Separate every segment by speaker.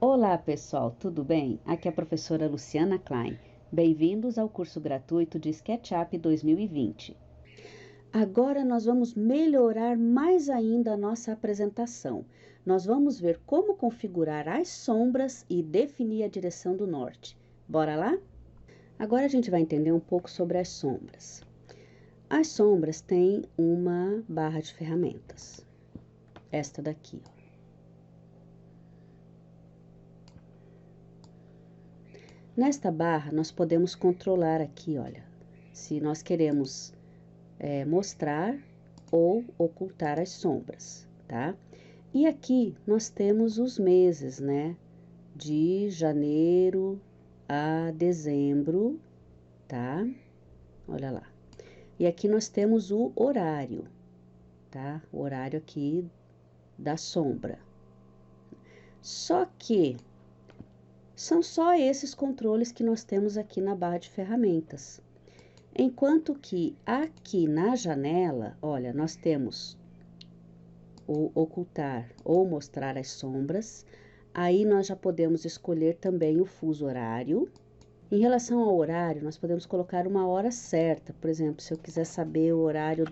Speaker 1: Olá pessoal, tudo bem? Aqui é a professora Luciana Klein. Bem-vindos ao curso gratuito de SketchUp 2020. Agora nós vamos melhorar mais ainda a nossa apresentação. Nós vamos ver como configurar as sombras e definir a direção do norte. Bora lá? Agora a gente vai entender um pouco sobre as sombras. As sombras têm uma barra de ferramentas. Esta daqui, ó. Nesta barra, nós podemos controlar aqui, olha, se nós queremos mostrar ou ocultar as sombras, tá? E aqui nós temos os meses, né? De janeiro a dezembro, tá? Olha lá. E aqui nós temos o horário, tá? O horário aqui da sombra. Só que são só esses controles que nós temos aqui na barra de ferramentas. Enquanto que aqui na janela, olha, nós temos o ocultar ou mostrar as sombras. Aí nós já podemos escolher também o fuso horário. Em relação ao horário, nós podemos colocar uma hora certa. Por exemplo, se eu quiser saber o horário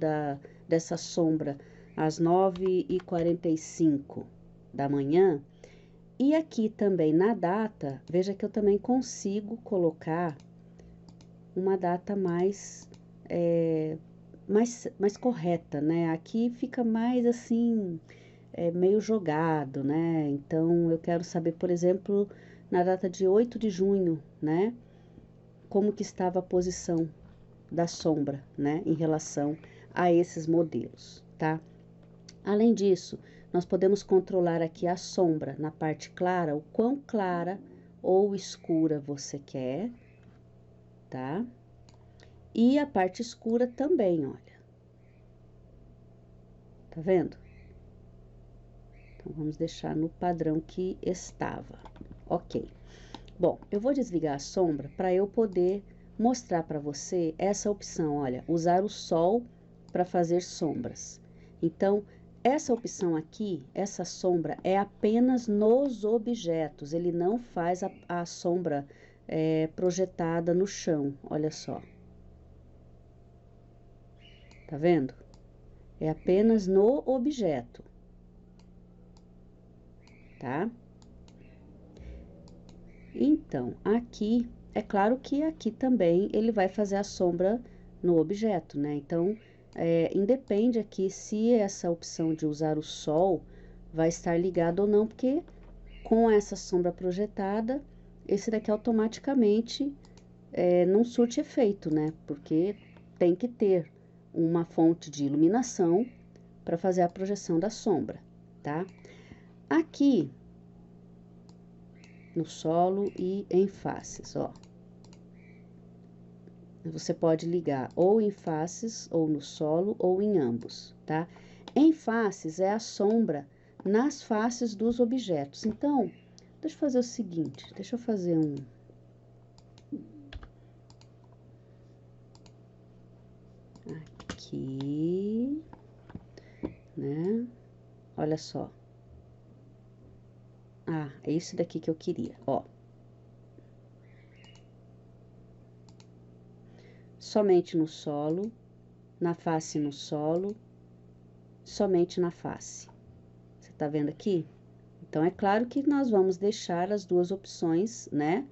Speaker 1: dessa sombra às 9h45 da manhã. E aqui também na data, veja que eu também consigo colocar uma data mais correta, né? Aqui fica mais assim, meio jogado, né? Então, eu quero saber, por exemplo, na data de 8 de junho, né? Como que estava a posição da sombra, né? Em relação a esses modelos, tá? Além disso, nós podemos controlar aqui a sombra na parte clara, o quão clara ou escura você quer, tá? E a parte escura também, olha. Tá vendo? Então, vamos deixar no padrão que estava. Ok. Bom, eu vou desligar a sombra para eu poder mostrar para você essa opção, olha, usar o sol para fazer sombras. Então, essa opção aqui, essa sombra, é apenas nos objetos, ele não faz a sombra projetada no chão, olha só. Tá vendo? É apenas no objeto, tá? Então, aqui, é claro que aqui também ele vai fazer a sombra no objeto, né? Então, independe aqui se essa opção de usar o sol vai estar ligado ou não, porque com essa sombra projetada, esse daqui automaticamente não surte efeito, né? Porque tem que ter uma fonte de iluminação para fazer a projeção da sombra, tá? Aqui, no solo e em faces, ó. Você pode ligar ou em faces, ou no solo, ou em ambos, tá? Em faces é a sombra nas faces dos objetos. Então, deixa eu fazer o seguinte, deixa eu fazer aqui, né? Olha só. Ah, é esse daqui que eu queria, ó. Somente no solo, na face no solo, somente na face. Você tá vendo aqui? Então, é claro que nós vamos deixar as duas opções, né,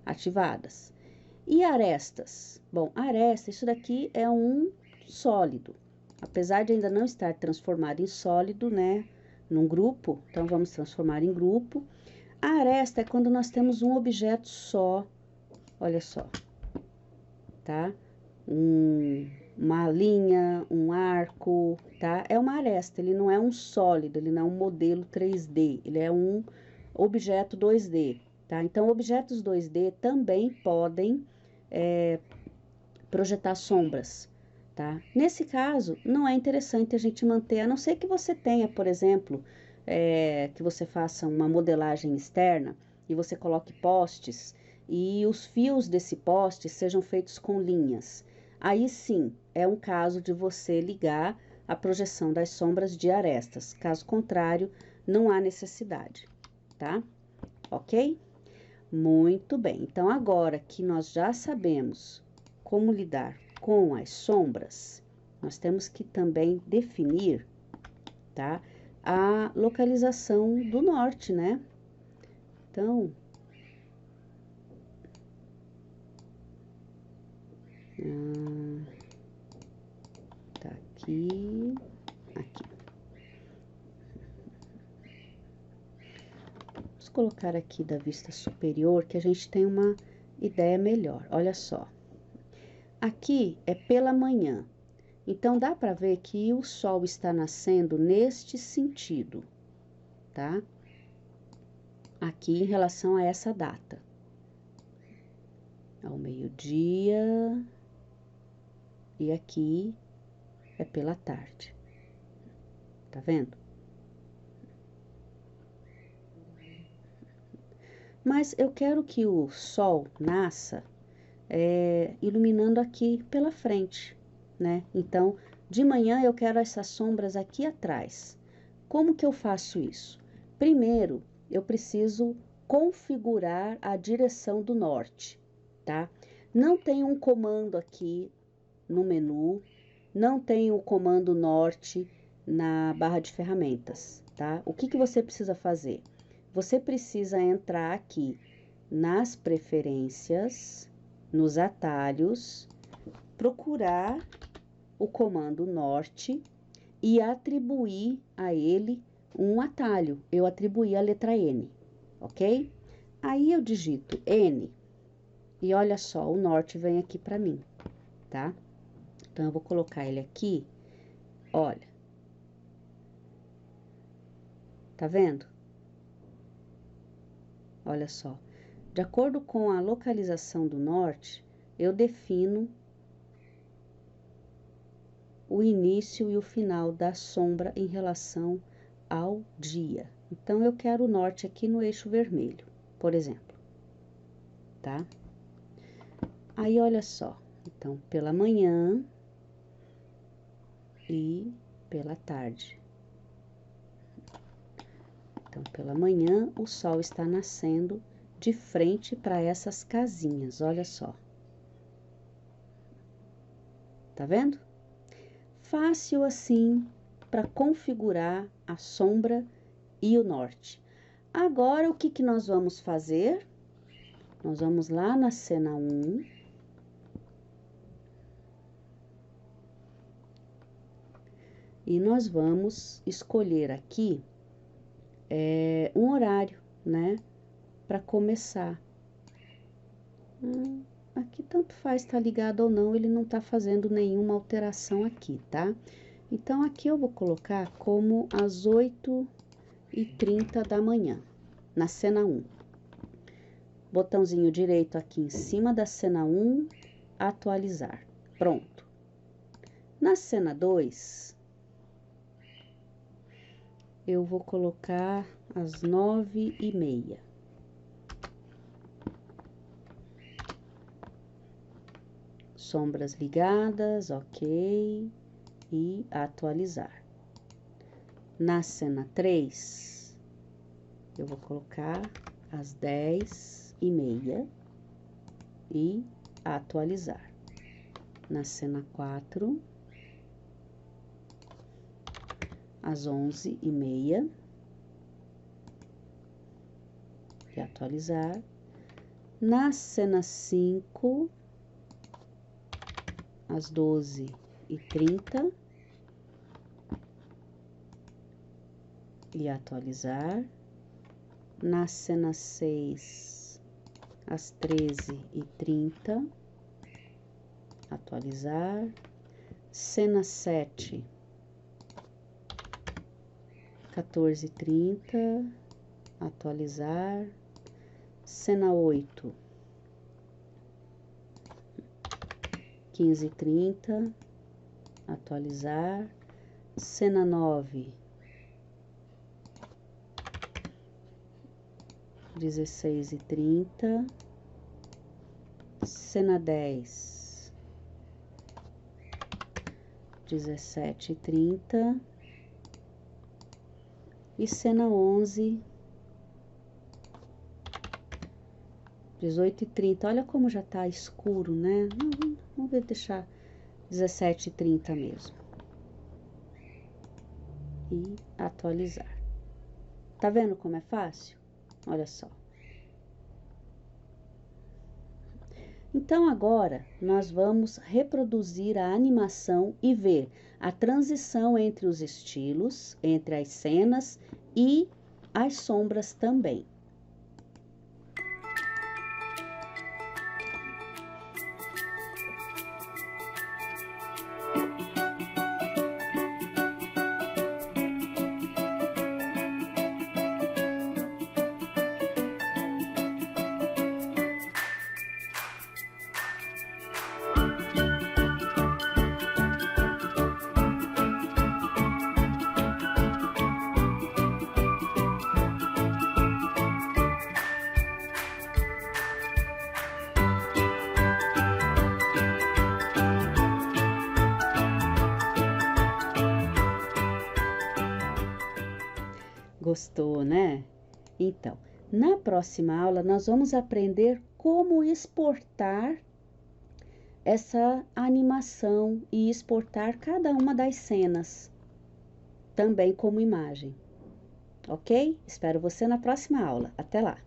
Speaker 1: ativadas. E arestas? Bom, aresta, isso daqui é um sólido. Apesar de ainda não estar transformado em sólido, né, num grupo, então vamos transformar em grupo. A aresta é quando nós temos um objeto só, olha só, tá? Uma linha, um arco, tá? É uma aresta, ele não é um sólido, ele não é um modelo 3D, ele é um objeto 2D, tá? Então, objetos 2D também podem projetar sombras, tá? Nesse caso, não é interessante a gente manter, a não ser que você tenha, por exemplo, que você faça uma modelagem externa e você coloque postes e os fios desse poste sejam feitos com linhas. Aí sim, é um caso de você ligar a projeção das sombras de arestas. Caso contrário, não há necessidade, tá? ok? Muito bem, então agora que nós já sabemos como lidar com as sombras, nós temos que também definir, tá? A localização do norte, né? Então, tá aqui, aqui. Vamos colocar aqui da vista superior, que a gente tem uma ideia melhor. Olha só. Aqui é pela manhã. Então, dá para ver que o sol está nascendo neste sentido, tá? Aqui em relação a essa data. Ao meio-dia. E aqui é pela tarde. Tá vendo? Mas eu quero que o sol nasça iluminando aqui pela frente, né? Então, de manhã eu quero essas sombras aqui atrás. Como que eu faço isso? Primeiro, eu preciso configurar a direção do norte, tá? Não tem um comando aqui no menu, não tem o comando norte na barra de ferramentas, tá? O que que você precisa fazer? Você precisa entrar aqui nas preferências, nos atalhos, procurar o comando norte e atribuir a ele um atalho. Eu atribuí a letra N, ok? Aí eu digito N e olha só, o norte vem aqui para mim, tá? Então eu vou colocar ele aqui, olha. Tá vendo? Olha só. De acordo com a localização do norte, eu defino o início e o final da sombra em relação ao dia. Então, eu quero o norte aqui no eixo vermelho, por exemplo, tá? Aí, olha só. Então, pela manhã e pela tarde. Então, pela manhã, o sol está nascendo de frente para essas casinhas, olha só. Tá vendo? Fácil assim para configurar a sombra e o norte. Agora, o que que nós vamos fazer? Nós vamos lá na cena 1. E nós vamos escolher aqui um horário, né? Para começar. Aqui tanto faz estar ligado ou não, ele não tá fazendo nenhuma alteração aqui, tá? Então, aqui eu vou colocar como às 8h30 da manhã, na cena 1. Botãozinho direito aqui em cima da cena 1, atualizar. Pronto. Na cena 2, eu vou colocar às 9h30. Sombras ligadas, ok. E atualizar. Na cena 3, eu vou colocar às 10h30 e atualizar. Na cena 4, às 11h30 e atualizar. Na cena 5, às 12h30 e atualizar. Na cena 6, às 13h30, atualizar. Cena 7, 14h30, atualizar. Cena 8, 15h30, atualizar. Cena 9, 16h30. Cena 10, 17h30. E cena 11, 18h30, olha como já tá escuro, né? Vamos ver, deixar 17h30 mesmo. E atualizar. Tá vendo como é fácil? Olha só. Então, agora, nós vamos reproduzir a animação e ver a transição entre os estilos, entre as cenas e as sombras também. Gostou, né? Então, na próxima aula, nós vamos aprender como exportar essa animação e exportar cada uma das cenas, também como imagem. Ok? Espero você na próxima aula. Até lá!